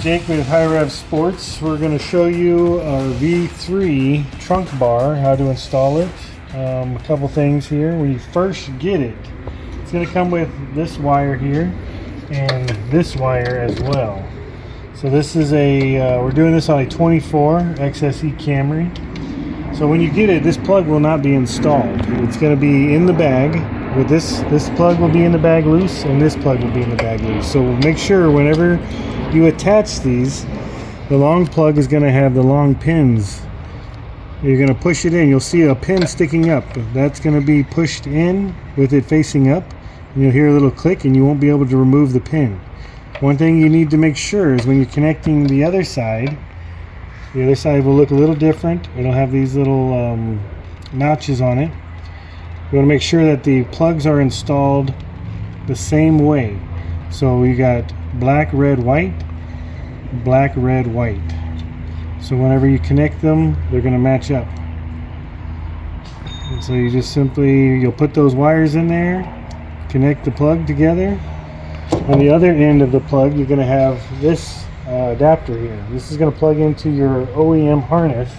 Jake with HiRev Sports. We're going to show you our V3 trunk bar, how to install it. A couple things here. When you first get it, it's going to come with this wire here and this wire as well. So this is we're doing this on a 24 XSE Camry. So when you get it, this plug will not be installed. It's going to be in the bag. With this plug will be in the bag loose, and this plug will be in the bag loose. So make sure whenever you attach these, the long plug is going to have the long pins. You're going to push it in. You'll see a pin sticking up. That's going to be pushed in with it facing up, and you'll hear a little click, and you won't be able to remove the pin. One thing you need to make sure is when you're connecting the other side will look a little different. It'll have these little notches on it. You want to make sure that the plugs are installed the same way. So you got black, red, white, black, red, white. So whenever you connect them, they're going to match up. And so you just you'll put those wires in there, connect the plug together. On the other end of the plug, you're going to have this adapter here. This is going to plug into your OEM harness.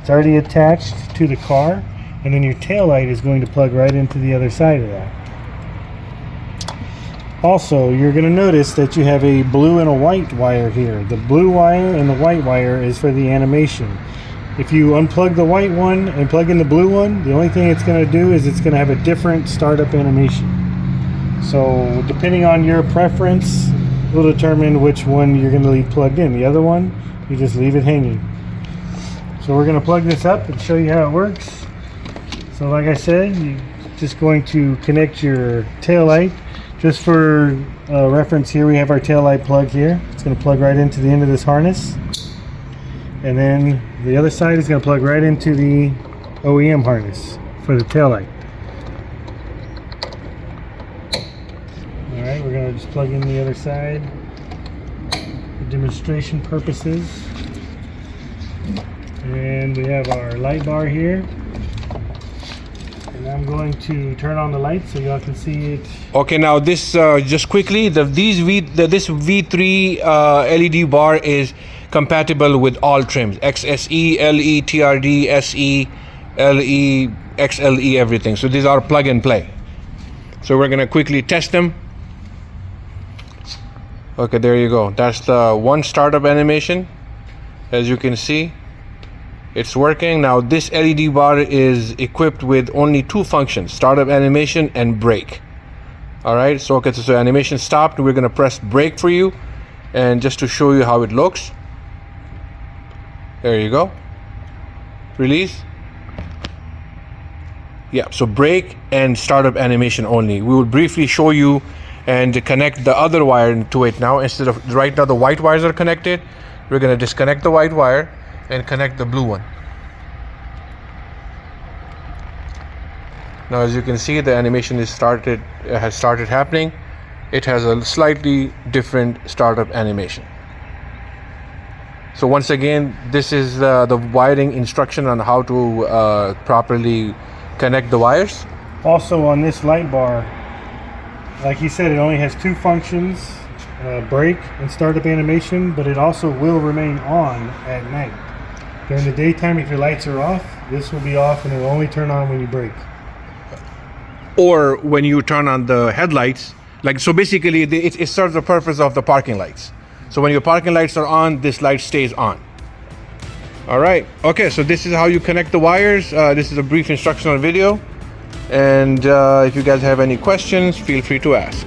It's already attached to the car. And then your tail light is going to plug right into the other side of that. Also, you're going to notice that you have a blue and a white wire here. The blue wire and the white wire is for the animation. If you unplug the white one and plug in the blue one, the only thing it's going to do is it's going to have a different startup animation. So depending on your preference, will determine which one you're going to leave plugged in. The other one, you just leave it hanging. So we're going to plug this up and show you how it works. So like I said, you're just going to connect your tail light. Just for reference here, we have our tail light plug here. It's going to plug right into the end of this harness. And then the other side is going to plug right into the OEM harness for the tail light. Alright, we're going to just plug in the other side for demonstration purposes. And we have our light bar here. I'm going to turn on the light so y'all can see it. Okay, now this just quickly, this V3 LED bar is compatible with all trims: XSE, LE, TRD, SE, LE, XLE, everything. So these are plug and play. So we're gonna quickly test them. Okay, there you go. That's the one startup animation. As you can see, it's working. Now this LED bar is equipped with only two functions: startup animation and brake. Alright, so okay, so animation stopped. We're gonna press brake for you, and just to show you how it looks. There you go. Release. Yeah, so brake and startup animation only. We will briefly show you and connect the other wire to it now. Instead of right now the white wires are connected, we're gonna disconnect the white wire and connect the blue one. Now as you can see, the animation has started happening. It has a slightly different startup animation. So once again, this is the wiring instruction on how to properly connect the wires. Also on this light bar, like he said, it only has two functions, brake and startup animation, but it also will remain on at night. During the daytime, if your lights are off, this will be off and it will only turn on when you brake. Or when you turn on the headlights, so basically it serves the purpose of the parking lights. So when your parking lights are on, this light stays on. All right, okay, so this is how you connect the wires. This is a brief instructional video. And if you guys have any questions, feel free to ask.